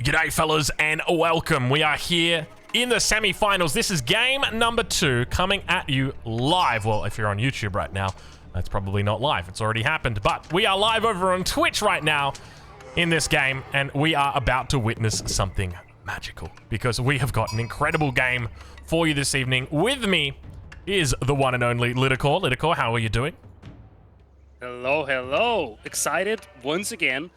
G'day fellas and welcome. We are here in the semi-finals. This is game number 2 coming at you live. Well, if you're on YouTube right now, that's probably not live. It's already happened. But we are live over on Twitch right now in this game, and we are about to witness something magical because we have got an incredible game for you this evening. With me is the one and only Lidicor. Lidicor, how are you doing? Hello, hello. Excited once again,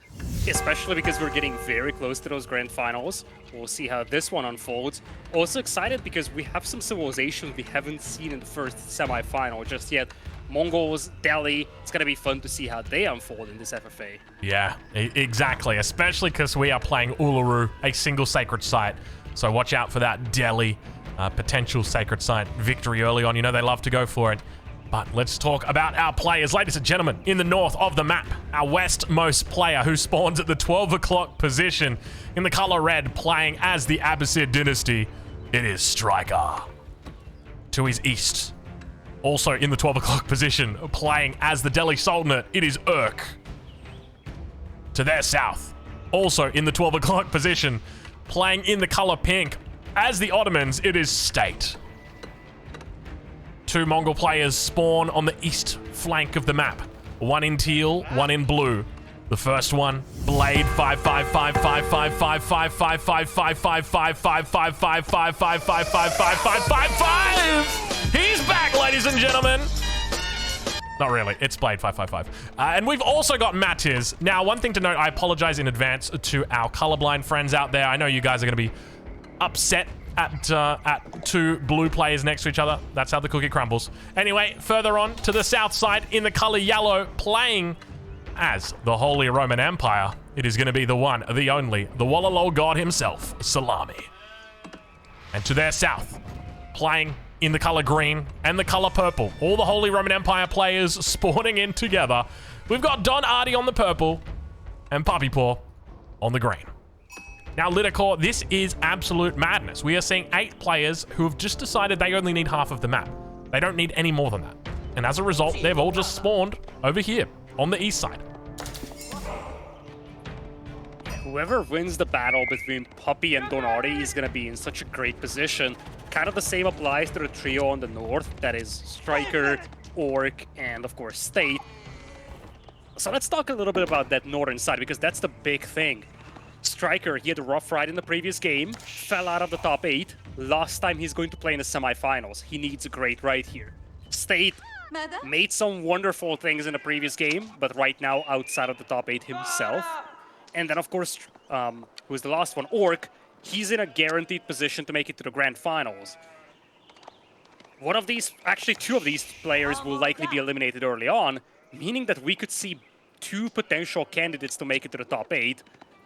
especially because we're getting very close to those grand finals. We'll see how this one unfolds. Also excited because we have some civilizations we haven't seen in the first semi-final just yet. Mongols, Delhi. It's going to be fun to see how they unfold in this FFA. Yeah, exactly. Especially because we are playing Uluru, a single sacred site. So watch out for that Delhi potential sacred site victory early on. You know they love to go for it. But let's talk about our players. Ladies and gentlemen, in the north of the map, our westmost player who spawns at the 12 o'clock position in the color red, playing as the Abbasid dynasty, it is Striker. To his east, also in the 12 o'clock position, playing as the Delhi Sultanate, it is Urk. To their south, also in the 12 o'clock position, playing in the color pink, as the Ottomans, it is State. 2 Mongol players spawn on the east flank of the map. One in teal, one in blue. The first one, Blade 555555555555555555555. He's back, ladies and gentlemen. Not really, it's Blade 555. And we've also got Matiz. Now, one thing to note, I apologize in advance to our colorblind friends out there. I know you guys are gonna be upset at 2 blue players next to each other. That's how the cookie crumbles. Anyway, further on to the south side in the color yellow, playing as the Holy Roman Empire, it is going to be the one, the only, the Wallalol god himself, Salami. And to their south, playing in the color green and the color purple, all the Holy Roman Empire players spawning in together. We've got Don Artie on the purple and Puppy Paw on the green. Now, Lidicor, this is absolute madness. We are seeing 8 players who have just decided they only need half of the map. They don't need any more than that. And as a result, they've all just spawned over here on the east side. Whoever wins the battle between Puppy and Donardi is going to be in such a great position. Kind of the same applies to the trio on the north. That is Striker, Orc, and of course State. So let's talk a little bit about that northern side because that's the big thing. Striker, he had a rough ride in the previous game, fell out of the top 8. Last time he's going to play in the semi-finals. He needs a great ride here. State made some wonderful things in the previous game, but right now outside of the top 8 himself. And then, of course, who's the last one? Orc, he's in a guaranteed position to make it to the grand finals. One of these, actually 2 of these players will likely be eliminated early on, meaning that we could see 2 potential candidates to make it to the top 8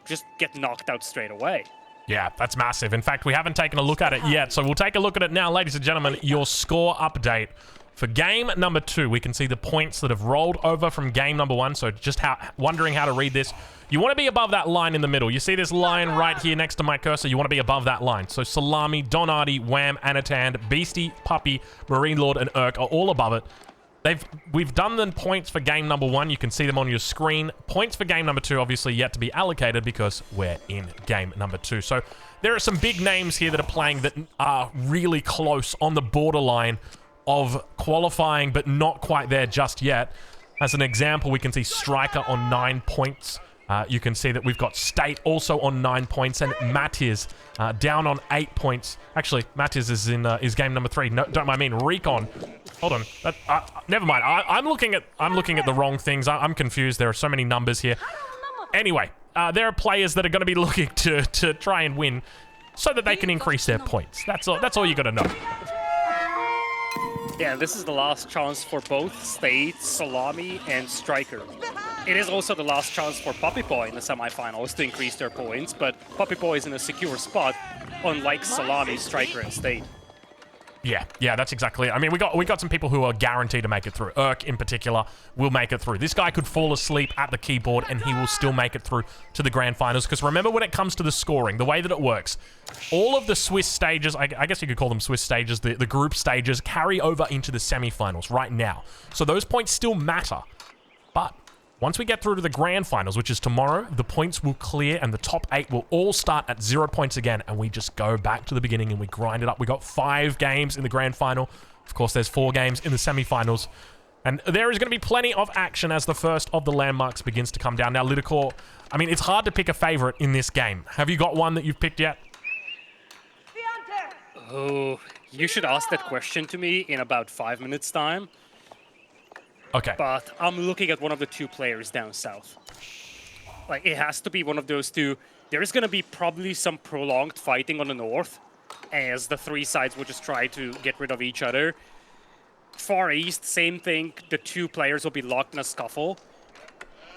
just get knocked out straight away. Yeah, that's massive. In fact, we haven't taken a look at it yet, so we'll take a look at it now. Ladies and gentlemen, your score update for game number 2. We can see the points that have rolled over from game number 1, so just wondering how to read this. You want to be above that line in the middle. You see this line right here next to my cursor? You want to be above that line. So Salami, Donardi, Wham, Anatand, Beastie, Puppy, Marine Lord, and Urk are all above it. We've done the points for game number 1. You can see them on your screen. Points for game number 2 obviously yet to be allocated because we're in game number 2. So there are some big names here that are playing that are really close on the borderline of qualifying, but not quite there just yet. As an example, we can see Striker on 9 points. You can see that we've got State also on 9 points, and Matiz down on 8 points. Actually, Matiz is in game number 3. No, don't mind me. Recon. Hold on. Never mind. I'm looking at the wrong things. I'm confused. There are so many numbers here. Anyway, there are players that are going to be looking to try and win, so that they can increase their points. That's all you got to know. Yeah, this is the last chance for both State, Salami, and Striker. It is also the last chance for Puppy Paw in the semifinals to increase their points, but Puppy Paw is in a secure spot, unlike Salami, Striker, and State. Yeah, that's exactly it. I mean, we got some people who are guaranteed to make it through. Urk, in particular, will make it through. This guy could fall asleep at the keyboard, and he will still make it through to the grand finals. Because remember, when it comes to the scoring, the way that it works, all of the Swiss stages, I guess you could call them Swiss stages, the group stages, carry over into the semifinals right now. So those points still matter. But Once we get through to the grand finals, which is tomorrow, the points will clear and the top 8 will all start at 0 points again, and we just go back to the beginning and we grind it up. We got 5 games in the grand final. Of course, there's 4 games in the semi-finals. And there is going to be plenty of action as the first of the landmarks begins to come down. Now, Lidicor, I mean, it's hard to pick a favorite in this game. Have you got one that you've picked yet? Oh, you should ask that question to me in about 5 minutes' time. Okay. But I'm looking at one of the 2 players down south. Like, it has to be one of those 2. There is going to be probably some prolonged fighting on the north, as the 3 sides will just try to get rid of each other. Far east, same thing. The 2 players will be locked in a scuffle.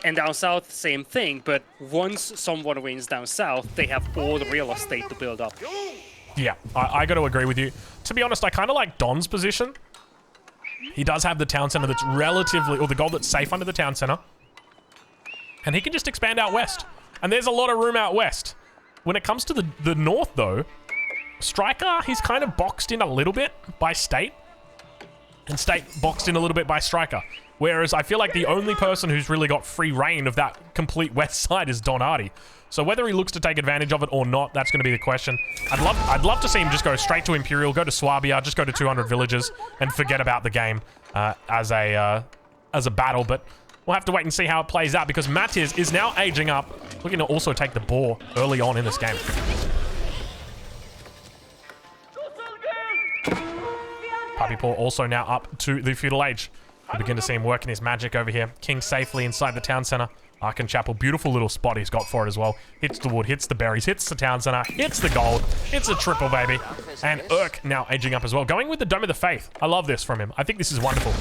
And down south, same thing. But once someone wins down south, they have all the real estate to build up. Yeah, I got to agree with you. To be honest, I kind of like Don's position. He does have the town center that's relatively, or the gold that's safe under the town center. And he can just expand out west. And there's a lot of room out west. When it comes to the north, though, Striker, he's kind of boxed in a little bit by State. And State boxed in a little bit by Striker. Whereas I feel like the only person who's really got free reign of that complete west side is Don Hardy. So whether he looks to take advantage of it or not, that's going to be the question. I'd love to see him just go straight to Imperial, go to Swabia, just go to 200 villages, and forget about the game as a battle. But we'll have to wait and see how it plays out, because Matiz is now aging up, looking to also take the boar early on in this game. Puppy Paw also now up to the feudal age. We begin to see him working his magic over here. King safely inside the town center. Arkan Chapel, beautiful little spot he's got for it as well. Hits the wood, hits the berries, hits the town center, hits the gold. It's a triple, baby. And Urk now aging up as well. Going with the Dome of the Faith. I love this from him. I think this is wonderful.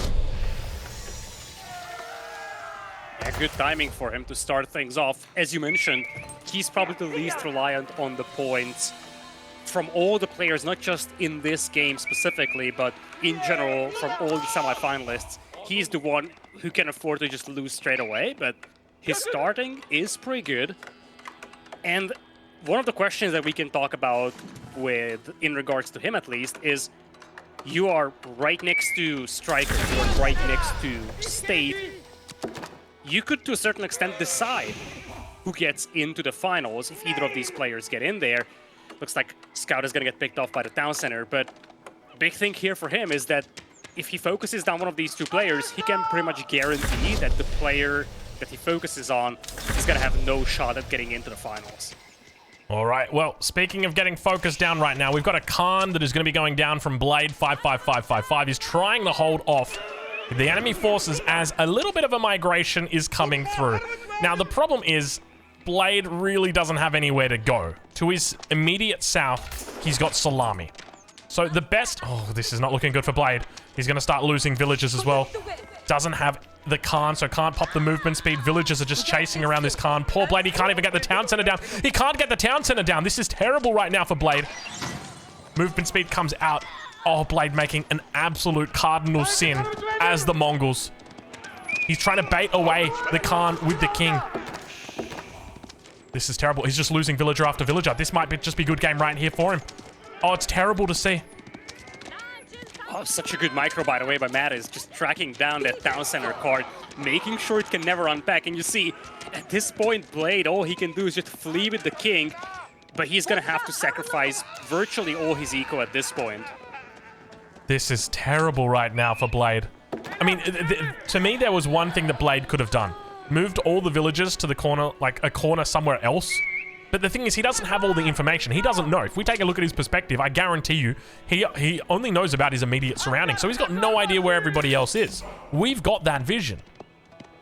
Yeah, good timing for him to start things off. As you mentioned, he's probably the least reliant on the points from all the players, not just in this game specifically, but in general from all the semi-finalists. He's the one who can afford to just lose straight away, but his starting is pretty good. And one of the questions that we can talk about in regards to him at least, is you are right next to Striker, you are right next to State. You could, to a certain extent, decide who gets into the finals if either of these players get in there. Looks like Scout is going to get picked off by the town center, but big thing here for him is that if he focuses down one of these 2 players, he can pretty much guarantee that the player that he focuses on is going to have no shot at getting into the finals. All right, well, speaking of getting focused down right now, we've got a Khan that is going to be going down from Blade 55555. He's trying to hold off the enemy forces as a little bit of a migration is coming through. Now, the problem is Blade really doesn't have anywhere to go. To his immediate south, he's got Salami. So the best... Oh, this is not looking good for Blade. He's going to start losing villages as well. Doesn't have the Khan, so can't pop the movement speed. Villagers are just chasing around this Khan. Poor Blade, he can't even get the town center down. He can't get the town center down. This is terrible right now for Blade. Movement speed comes out. Oh, Blade making an absolute cardinal sin as the Mongols. He's trying to bait away the Khan with the king. This is terrible. He's just losing villager after villager. This might just be good game right here for him. Oh, it's terrible to see. Oh, such a good micro, by the way, by Matt, is just tracking down that town center card, making sure it can never unpack. And you see, at this point, Blade, all he can do is just flee with the king, but he's going to have to sacrifice virtually all his eco at this point. This is terrible right now for Blade. I mean, to me, there was one thing that Blade could have done. Moved all the villagers to the corner, like a corner somewhere else. But the thing is, he doesn't have all the information. He doesn't know. If we take a look at his perspective, I guarantee you, he only knows about his immediate surroundings. So he's got no idea where everybody else is. We've got that vision.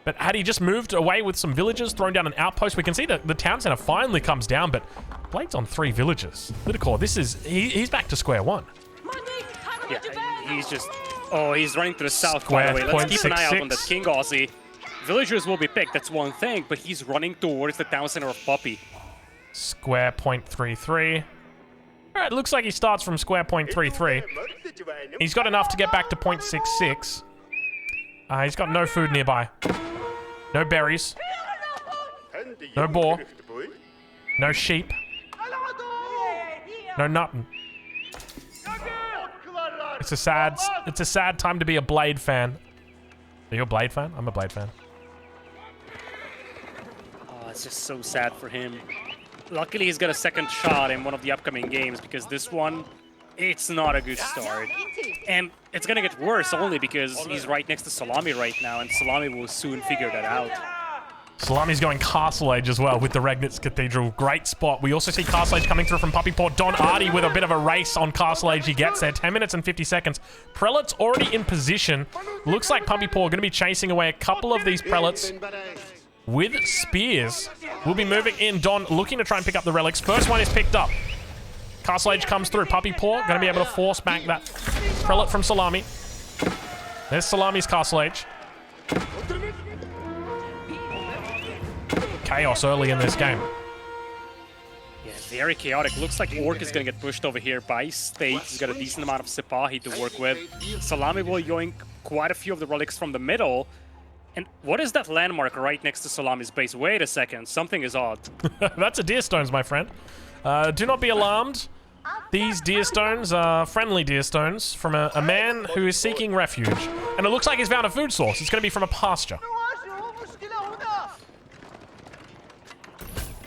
But had he just moved away with some villagers, thrown down an outpost, we can see that the town center finally comes down, but Blade's on 3 villagers. Lidicor, this is... He's back to square one. Yeah, he's just... Oh, he's running to the south, by the way. Let's keep an eye out on that King Aussie. Villagers will be picked, that's one thing, but he's running towards the town center of Puppy. Square 0.33. All right, looks like he starts from square 0.33. He's got enough to get back to 0.66. He's got no food nearby. No berries. No boar. No sheep. No nothing. It's a sad time to be a Blade fan. Are you a Blade fan? I'm a Blade fan. it's just so sad for him. Luckily, he's got a second shot in one of the upcoming games, because this one, it's not a good start. And it's gonna get worse only because he's right next to Salami right now, and Salami will soon figure that out. Salami's going Castle Age as well with the Regnitz Cathedral. Great spot. We also see Castle Age coming through from Puppy Paw. Don Artie with a bit of a race on Castle Age. He gets there. 10 minutes and 50 seconds. Prelate's already in position. Looks like Puppy Paw are going to be chasing away a couple of these Prelates with spears. We'll be moving in. Don looking to try and pick up the relics. First one is picked up. Castle Age comes through. Puppy Paw going to be able to force back that Prelate from Salami. There's Salami's Castle Age. Chaos early in this game. Yeah, very chaotic. Looks like Orc is going to get pushed over here by State. He's got a decent amount of Sipahi to work with. Salami will yoink quite a few of the relics from the middle. And what is that landmark right next to Salami's base? Wait a second, something is odd. That's a deer stones, my friend. Do not be alarmed. These deer stones are friendly deer stones from a man who is seeking refuge. And it looks like he's found a food source. It's going to be from a pasture.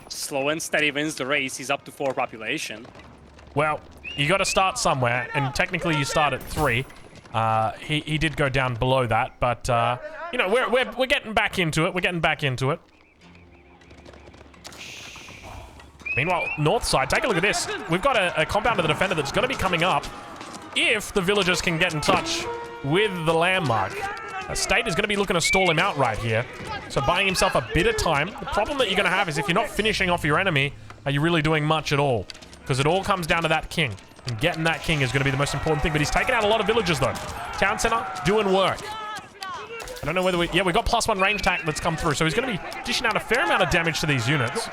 Slow and steady wins the race. He's up to 4 population. Well, you got to start somewhere, and technically you start at 3. He did go down below that, but you know, we're getting back into it. We're getting back into it. Meanwhile, north side, take a look at this. We've got a compound of the defender that's going to be coming up if the villagers can get in touch with the landmark. State is going to be looking to stall him out right here, so buying himself a bit of time. The problem that you're going to have is if you're not finishing off your enemy, are you really doing much at all? Because it all comes down to that king, and getting that king is going to be the most important thing. But he's taken out a lot of villagers though. Town center doing work. I don't know whether we got +1 range attack that's come through, so he's going to be dishing out a fair amount of damage to these units.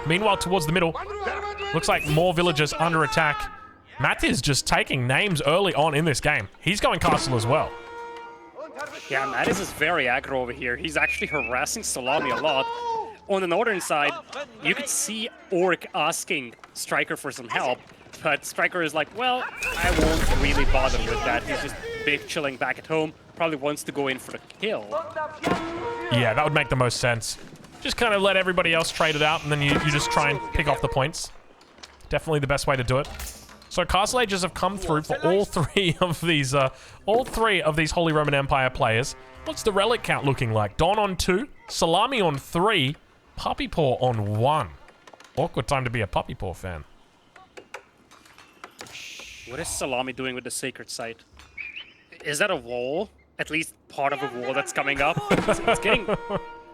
Meanwhile, towards the middle, looks like more villagers under attack. Matt is just taking names early on in this game. He's going castle as well. Yeah, Mattis is very aggro over here. He's actually harassing Salami a lot. On the northern side, you could see Orc asking Striker for some help, but Striker is like, well, I won't really bother with that. He's just big chilling back at home. Probably wants to go in for the kill. Yeah, that would make the most sense. Just kind of let everybody else trade it out, and then you just try and pick off the points. Definitely the best way to do it. So Castle Ages have come through for all three of these Holy Roman Empire players. What's the relic count looking like? Don on 2, Salami on 3, Puppy Paw on 1. Awkward time to be a Puppy Paw fan. What is Salami doing with the sacred site? Is that a wall? At least part of a wall that's coming up? It's getting...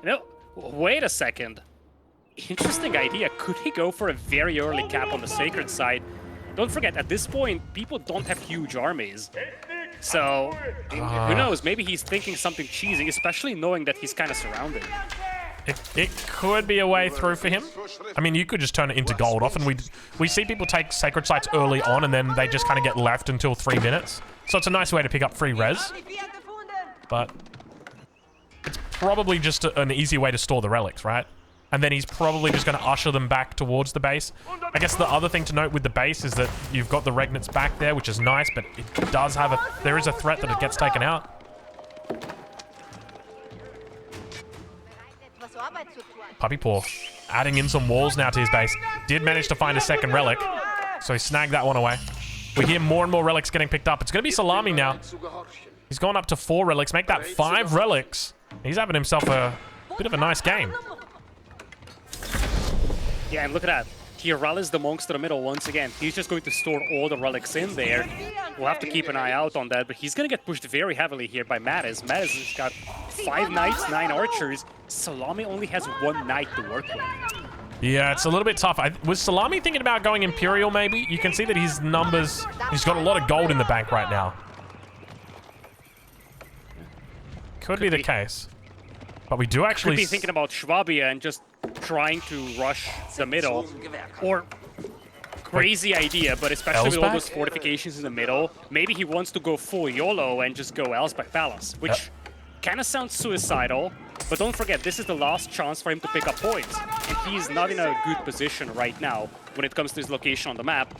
No, wait a second. Interesting idea. Could he go for a very early cap on the sacred site? Don't forget, at this point, people don't have huge armies. So, who knows? Maybe he's thinking something cheesy, especially knowing that he's kind of surrounded. It could be a way through for him. I mean, you could just turn it into gold. Often we see people take sacred sites early on, and then they just kind of get left until 3 minutes. So it's a nice way to pick up free res. But it's probably just an easy way to store the relics, right? And then he's probably just going to usher them back towards the base. I guess the other thing to note with the base is that you've got the Regnitz back there, which is nice, but it does have there is a threat that it gets taken out. Puppy Paw adding in some walls now to his base. Did manage to find a second relic, so he snagged that one away. We hear more and more relics getting picked up. It's going to be Salami now. He's gone up to 4 relics. Make that 5 relics. He's having himself a bit of a nice game. Yeah, and look at that. He rallies the monks to the middle once again. He's just going to store all the relics in there. We'll have to keep an eye out on that, but he's going to get pushed very heavily here by Mattis. Mattis has got 5 knights, 9 archers. Salami only has 1 knight to work with. Yeah, it's a little bit tough. Was Salami thinking about going Imperial, maybe? You can see that his numbers... He's got a lot of gold in the bank right now. Could be the case. But we do actually... Could be thinking about Schwabia and just trying to rush the middle. Or... Crazy idea, but especially with all those fortifications in the middle, maybe he wants to go full YOLO and just go Elsbach Palace, which kind of sounds suicidal, but don't forget, this is the last chance for him to pick up points, and he's not in a good position right now when it comes to his location on the map.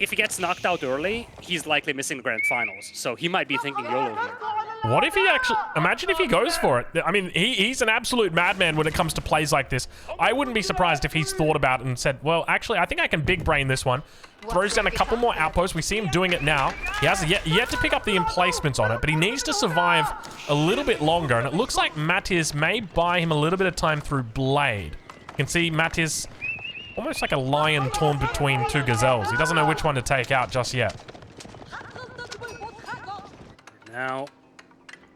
If he gets knocked out early, he's likely missing the Grand Finals, so he might be thinking YOLO here. What if he actually... Imagine if he goes for it. I mean, he's an absolute madman when it comes to plays like this. I wouldn't be surprised if he's thought about it and said, well, actually, I think I can big brain this one. Throws down a couple more outposts. We see him doing it now. He has yet to pick up the emplacements on it, but he needs to survive a little bit longer. And it looks like Mattis may buy him a little bit of time through Blade. You can see Mattis almost like a lion torn between two gazelles. He doesn't know which one to take out just yet. Now,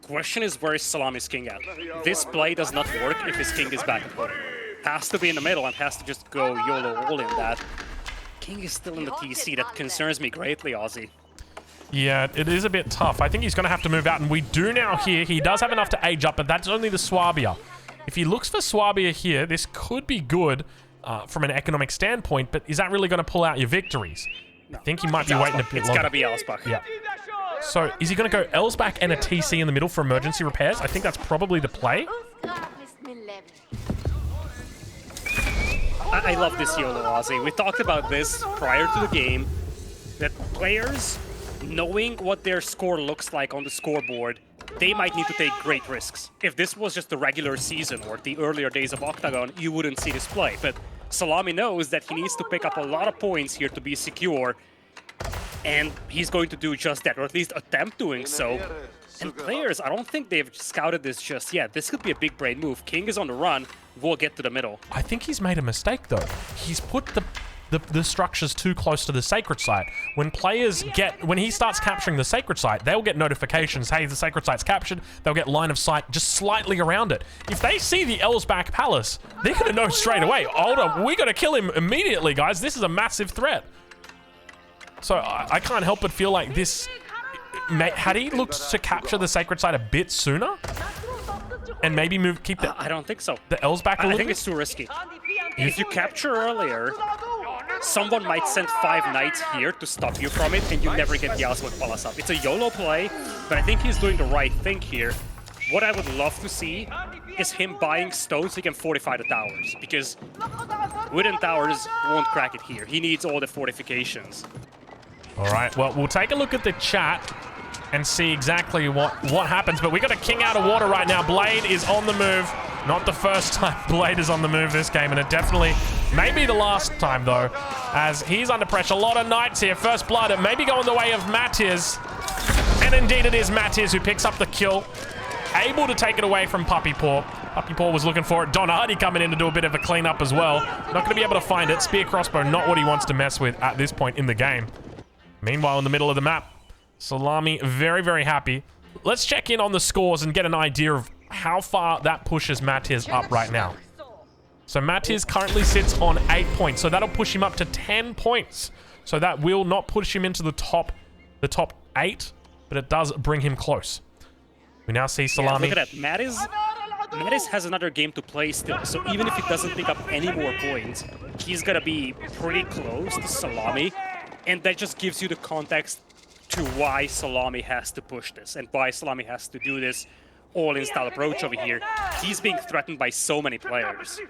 question is, where is Salami's king at? This play does not work if his king is back at home. Has to be in the middle and has to just go YOLO all in that. King is still in the TC. That concerns me greatly, Ozzy. Yeah, it is a bit tough. I think he's going to have to move out, and we do now hear he does have enough to age up, but that's only the Swabia. If he looks for Swabia here, this could be good from an economic standpoint, but is that really going to pull out your victories? No. I think he might be waiting a bit longer. It's got to be Elsbach. Yeah. So, is he going to go Elsbach and a TC in the middle for emergency repairs? I think that's probably the play. I love this YOLO, Ozzy. We talked about this prior to the game, that players, knowing what their score looks like on the scoreboard, they might need to take great risks. If this was just the regular season or the earlier days of Octagon, you wouldn't see this play. But Salami knows that he needs to pick up a lot of points here to be secure, and he's going to do just that, or at least attempt doing so. And players, I don't think they've scouted this just yet. This could be a big brain move. King is on the run. We'll get to the middle. I think he's made a mistake, though. He's put the structures too close to the sacred site. When he starts capturing the sacred site, they'll get notifications, hey, the sacred site's captured. They'll get line of sight just slightly around it. If they see the Elsbach Palace, they're going to know straight away, hold on, we got to kill him immediately, guys. This is a massive threat. So I can't help but feel like this... Had he looked to capture the sacred site a bit sooner? And maybe keep the... I don't think so. The Elsbach a little I think it's too risky. If you capture earlier, someone might send 5 knights here to stop you from it, and you never get the Elsbach Palace up. It's a YOLO play, but I think he's doing the right thing here. What I would love to see is him buying stones so he can fortify the towers, because wooden towers won't crack it here. He needs all the fortifications. All right, well, we'll take a look at the chat and see exactly what happens. But we got a king out of water right now. Blade is on the move. Not the first time Blade is on the move this game, and it definitely may be the last time, though, as he's under pressure. A lot of knights here. First blood, it may be going the way of Mattis. And indeed it is Mattis who picks up the kill. Able to take it away from Puppy Paw. Puppy Paw was looking for it. Don Hardy coming in to do a bit of a cleanup as well. Not going to be able to find it. Spear crossbow, not what he wants to mess with at this point in the game. Meanwhile, in the middle of the map, Salami very, very happy. Let's check in on the scores and get an idea of how far that pushes Mattis up right now. So Mattis currently sits on 8 points, so that'll push him up to 10 points. So that will not push him into the top 8, but it does bring him close. We now see Salami. Yeah, look at that. Mattis has another game to play still, so even if he doesn't pick up any more points, he's gonna be pretty close to Salami. And that just gives you the context to why Salami has to push this and why Salami has to do this all-in style approach over here. He's being threatened by so many players.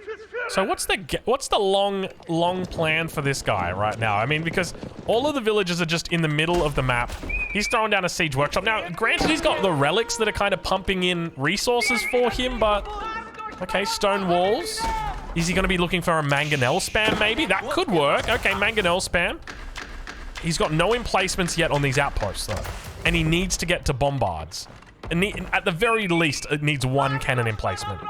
So what's the long plan for this guy right now? I mean, because all of the villages are just in the middle of the map. He's throwing down a siege workshop. Now, granted, he's got the relics that are kind of pumping in resources for him, but... Okay, stone walls. Is he going to be looking for a mangonel spam, maybe? That could work. Okay, mangonel spam. He's got no emplacements yet on these outposts, though. And he needs to get to bombards. And at the very least, it needs 1 cannon emplacement.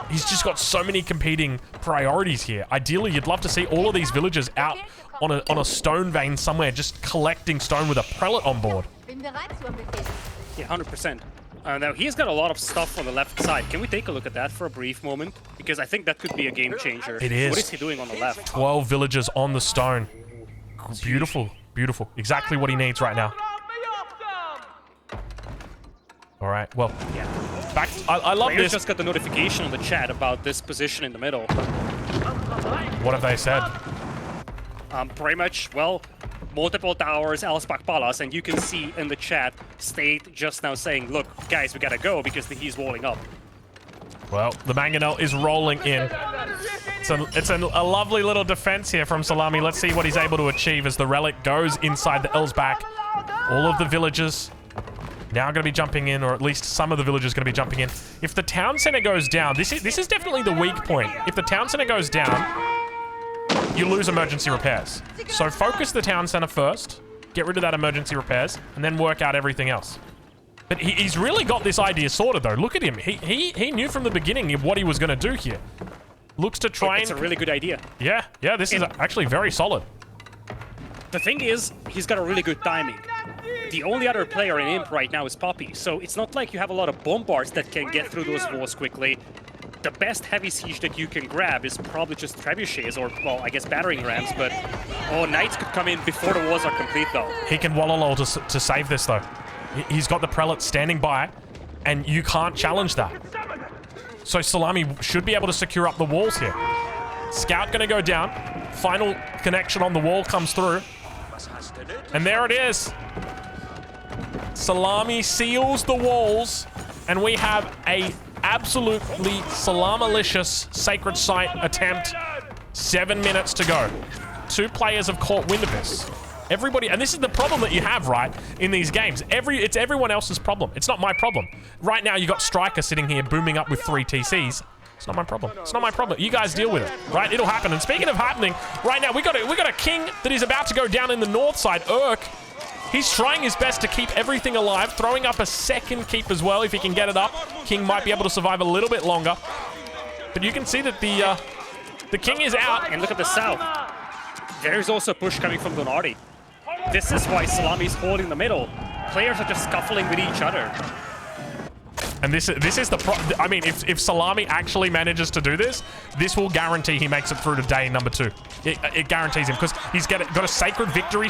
He's just got so many competing priorities here. Ideally, you'd love to see all of these villagers out on a stone vein somewhere, just collecting stone with a prelate on board. Yeah, 100%. Now, he's got a lot of stuff on the left side. Can we take a look at that for a brief moment? Because I think that could be a game changer. It is. What is he doing on the left? 12 villagers on the stone. Beautiful. Beautiful. Exactly what he needs right now. All right, well, yeah. Back. I love Players this. Just got the notification on the chat about this position in the middle. What have they said? Pretty much, well, multiple towers, Elsbach Palace, and you can see in the chat, State just now saying, look, guys, we gotta go because he's walling up. Well, the mangonel is rolling in. It's a lovely little defense here from Salami. Let's see what he's able to achieve as the relic goes inside the Elsbach. All of the villagers now going to be jumping in, or at least some of the villagers going to be jumping in. If the town center goes down, this is definitely the weak point. If the town center goes down, you lose emergency repairs. So focus the town center first, get rid of that emergency repairs, and then work out everything else. But he's really got this idea sorted, though. Look at him. He knew from the beginning of what he was going to do here. Looks to try It's a really good idea. Yeah, this is actually very solid. The thing is, he's got a really good timing. The only other player in Imp right now is Poppy, so it's not like you have a lot of bombards that can get through those walls quickly. The best heavy siege that you can grab is probably just trebuchets, or, well, I guess battering rams, but... Oh, knights could come in before the walls are complete, though. He can wallalow to save this, though. He's got the prelates standing by, and you can't challenge that. So Salami should be able to secure up the walls here. Scout gonna go down. Final connection on the wall comes through. And there it is. Salami seals the walls, and we have a absolutely Salamalicious sacred site attempt. 7 minutes to go. 2 players have caught wind of this. Everybody, and this is the problem that you have, right, in these games. It's everyone else's problem. It's not my problem. Right now, you got Striker sitting here booming up with 3 TCs. It's not my problem. It's not my problem. You guys deal with it, right? It'll happen. And speaking of happening, right now, we got a king that is about to go down in the north side. Urk. He's trying his best to keep everything alive, throwing up a second keep as well if he can get it up. King might be able to survive a little bit longer. But you can see that the king is out. And look at the south. There's also a push coming from Donardi. This is why Salami's holding the middle. Players are just scuffling with each other. And this is the I mean, if Salami actually manages to do this, this will guarantee he makes it through to day number 2. It guarantees him, because he's got a sacred victory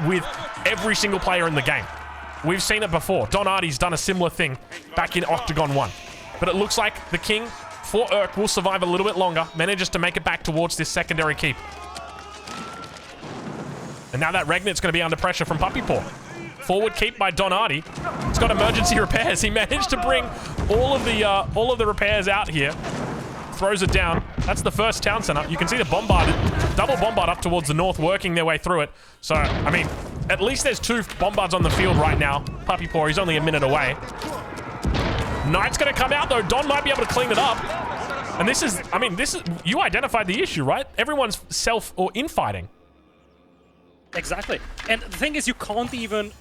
with every single player in the game. We've seen it before. Donardi's done a similar thing back in Octagon 1. But it looks like the king for Urk will survive a little bit longer, manages to make it back towards this secondary keep. And now that Regnit's going to be under pressure from Puppy Paw. Forward keep by Donardi. He's got emergency repairs. He managed to bring all of the repairs out here. Throws it down. That's the first town center. You can see the bombard, double bombard up towards the north, working their way through it. So, I mean, at least there's 2 bombards on the field right now. Puppy Paw, he's only a minute away. Knight's going to come out, though. Don might be able to clean it up. And this is, I mean, you identified the issue, right? Everyone's self or infighting. Exactly. And the thing is, you can't even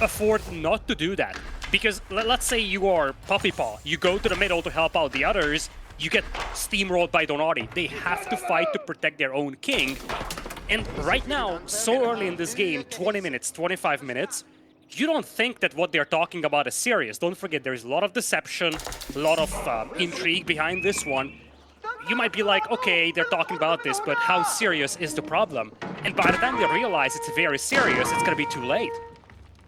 afford not to do that. Because let's say you are Puppy Paw. You go to the middle to help out the others. You get steamrolled by Donardi. They have to fight to protect their own king. And right now, so early in this game, 20 minutes, 25 minutes, you don't think that what they're talking about is serious. Don't forget, there's a lot of deception, a lot of intrigue behind this one. You might be like, okay, they're talking about this, but how serious is the problem? And by the time they realize it's very serious, it's going to be too late.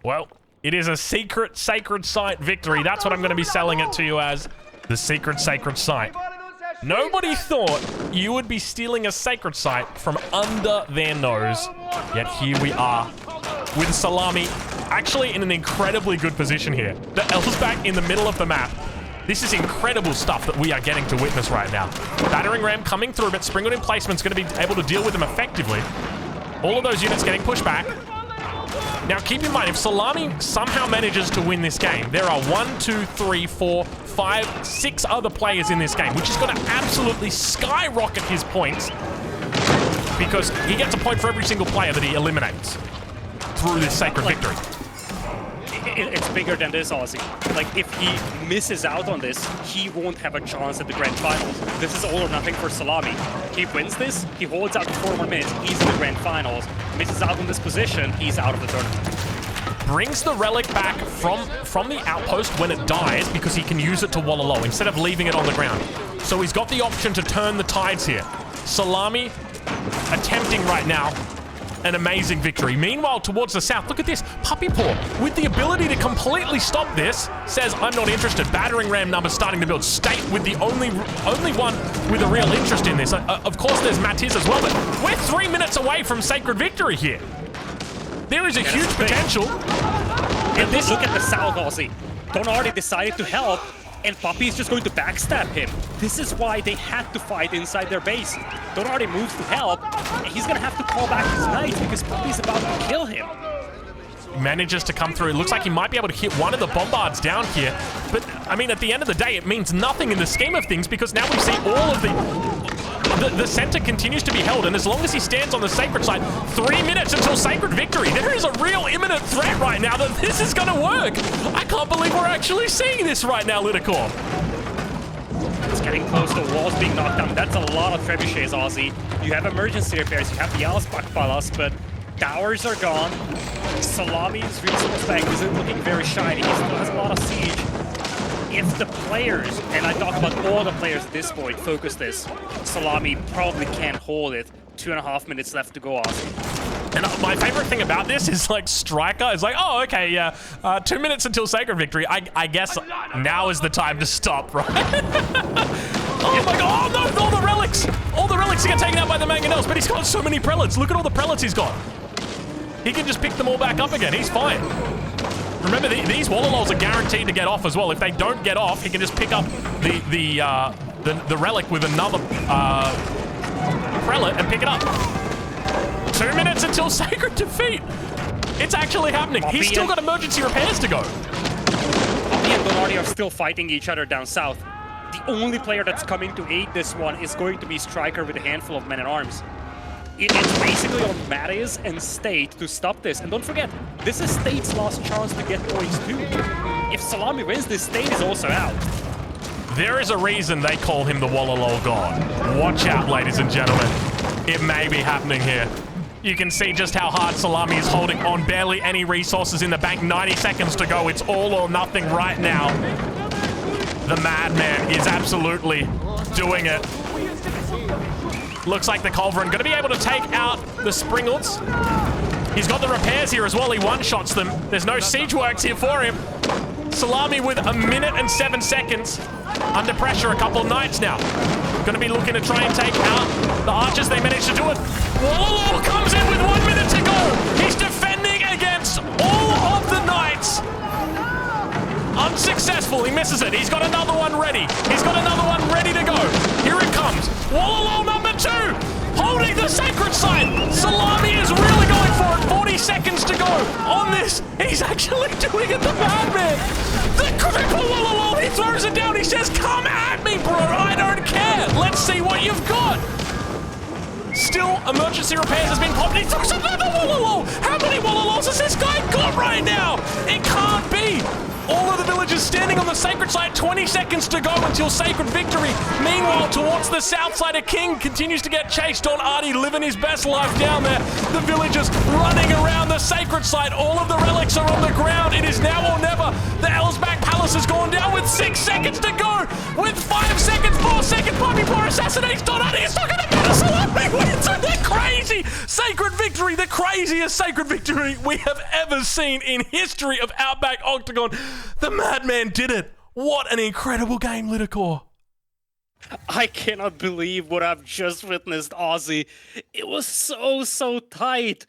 Well, it is a secret sacred site victory. That's what I'm going to be selling it to you as. The secret sacred site. Nobody thought you would be stealing a sacred site from under their nose. Yet here we are with Salami actually in an incredibly good position here. The Outback in the middle of the map. This is incredible stuff that we are getting to witness right now. Battering ram coming through, but Springwood Emplacement's going to be able to deal with them effectively. All of those units getting pushed back. Now keep in mind, if Salami somehow manages to win this game, there are 1, 2, 3, 4, 5, 6 other players in this game, which is going to absolutely skyrocket his points, because he gets a point for every single player that he eliminates through this sacred victory. It's bigger than this, Aussie. Like, if he misses out on this, he won't have a chance at the grand finals. This is all or nothing for Salami. He wins this, he holds out for 4 more minutes, he's in the grand finals. Misses out on this position, he's out of the tournament. Brings the relic back from the outpost when it dies, because he can use it to wall low instead of leaving it on the ground. So he's got the option to turn the tides here. Salami attempting right now an amazing victory. Meanwhile, towards the south, look at this. Puppy Paw, with the ability to completely stop this, says, I'm not interested. Battering ram numbers starting to build. State with the only one with a real interest in this. Of course, there's Matiz as well, but we're 3 minutes away from sacred victory here. There is a huge potential. And this, look at the south, Aussie. Donardi decided to help, and Puppy is just going to backstab him. This is why they had to fight inside their base. Donardi moves to help, and he's going to have to call back his knights because Puppy's about to kill him. manages to come through. It looks like he might be able to hit one of the bombards down here. But, I mean, at the end of the day, it means nothing in the scheme of things because now we see all of the center continues to be held, and as long as he stands on the sacred side, 3 minutes until sacred victory. There is a real imminent threat right now that this is going to work. I can't believe we're actually seeing this right now, Lidicorp. It's getting close to walls being knocked down. That's a lot of trebuchets, Ozzy. You have emergency repairs, you have the Outback Palace, but towers are gone. Salami's resource bank isn't looking very shiny. He still has a lot of siege. If the players, and I talk about all the players at this point, focus this, Salami probably can't hold it. 2.5 minutes left to go, Ozzy. And my favorite thing about this is like Striker is like, oh, okay, yeah, 2 minutes until sacred victory. I guess now is the time to stop, right? Oh my god, oh no, all the relics get taken out by the mangonels, but he's got so many prelates. Look at all the prelates he's got. He can just pick them all back up again. He's fine. Remember, these Wallalols are guaranteed to get off as well. If they don't get off, he can just pick up the relic with another prelate and pick it up. 2 minutes until sacred defeat. It's actually happening. He's still got emergency repairs to go. Poppy and Donardi are still fighting each other down south. The only player that's coming to aid this one is going to be Striker with a handful of men-at-arms. It's basically on Mattis and State to stop this. And don't forget, this is State's last chance to get points too. If Salami wins, this State is also out. There is a reason they call him the Wallalol God. Watch out, ladies and gentlemen. It may be happening here. You can see just how hard Salami is holding on. Barely any resources in the bank. 90 seconds to go. It's all or nothing right now. The madman is absolutely doing it. Looks like the Culverin going to be able to take out the Springles. He's got the repairs here as well. He one-shots them. There's no siege works here for him. Salami with 1 minute and 7 seconds. Under pressure a couple nights now. Going to be looking to try and take out the archers. They managed to do it. Wallalow comes in with 1 minute to go. He's defending against all of the knights. Unsuccessful. He misses it. He's got another one ready. He's got another one ready to go. Here it comes. Wallalow number 2. Holding the sacred site. Salami is really going for it. 40 seconds to go on this. He's actually doing it, the madman. The cripple Wallalow. He throws it down. He says, come at me, bro. I don't care. Let's see what you've got. Still, emergency repairs has been popped. He throws another Wallalow. How many Wallalows has this guy got right now? It can't be. All of the villagers standing on the sacred site, 20 seconds to go until sacred victory. Meanwhile, towards the south side, a king continues to get chased on Artie, living his best life down there. The villagers running around the sacred site. All of the relics are on the ground. It is now or never. The Outback Palace has gone down with 6 seconds to go. With 5 seconds, 4 seconds, Poppy Poor assassinates Don Artie. It's not going to matter. Salami wins. The crazy sacred victory. The craziest sacred victory we have ever seen in history of Outback Octagon. The madman did it. What an incredible game, Lidicorp. I cannot believe what I've just witnessed, Ozzy. It was so tight.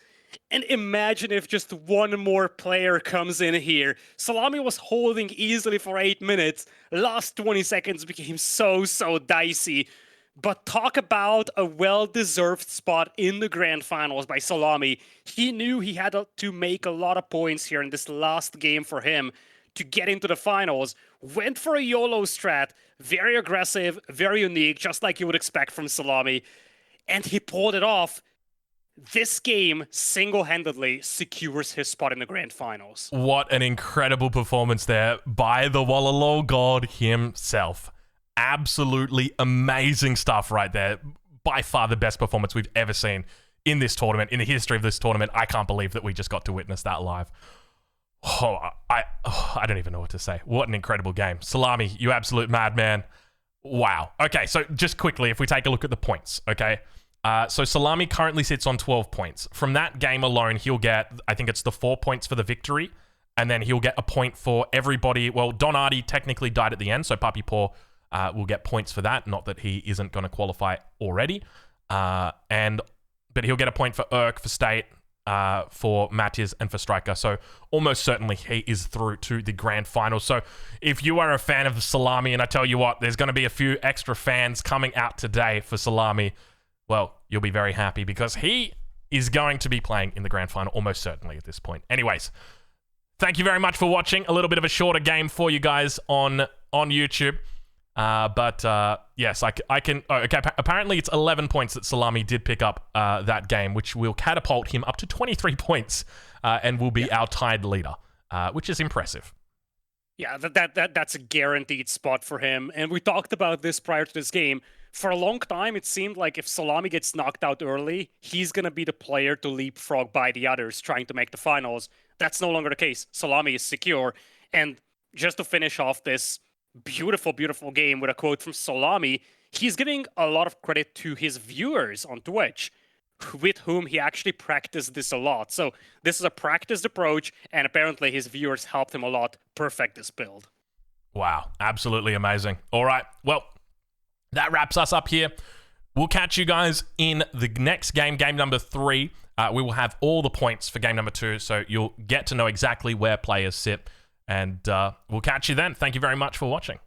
And imagine if just one more player comes in here. Salami was holding easily for 8 minutes. Last 20 seconds became so dicey. But talk about a well-deserved spot in the grand finals by Salami. He knew he had to make a lot of points here in this last game for him to get into the finals. Went for a YOLO strat. Very aggressive, very unique, just like you would expect from Salami. And he pulled it off. This game single-handedly secures his spot in the grand finals. What an incredible performance there by the Wallalow God himself. Absolutely amazing stuff right there. By far the best performance we've ever seen in this tournament, in the history of this tournament. I can't believe that we just got to witness that live. I don't even know what to say. What an incredible game. Salami, you absolute madman. Wow. Okay, so just quickly, if we take a look at the points, okay? So Salami currently sits on 12 points. From that game alone, he'll get, I think it's the 4 points for the victory, and then he'll get a point for everybody. Well, Don Artie technically died at the end, so Papi Paw will get points for that. Not that he isn't going to qualify already. But he'll get a point for Urk, for State, for Mattis, and for Striker. So almost certainly he is through to the grand final. So if you are a fan of Salami, and I tell you what, there's going to be a few extra fans coming out today for Salami, well, you'll be very happy because he is going to be playing in the grand final, almost certainly at this point. Anyways, thank you very much for watching. A little bit of a shorter game for you guys on YouTube. Yes, I can... Oh, okay, apparently it's 11 points that Salami did pick up that game, which will catapult him up to 23 points and will be our tied leader, which is impressive. Yeah, that's a guaranteed spot for him. And we talked about this prior to this game. For a long time, it seemed like if Salami gets knocked out early, he's going to be the player to leapfrog by the others trying to make the finals. That's no longer the case. Salami is secure. And just to finish off this beautiful, beautiful game with a quote from Salami, he's giving a lot of credit to his viewers on Twitch, with whom he actually practiced this a lot. So this is a practiced approach, and apparently his viewers helped him a lot perfect this build. Wow, absolutely amazing. All right, well, that wraps us up here. We'll catch you guys in the next game, game number 3. We will have all the points for game number 2, so you'll get to know exactly where players sit. And we'll catch you then. Thank you very much for watching.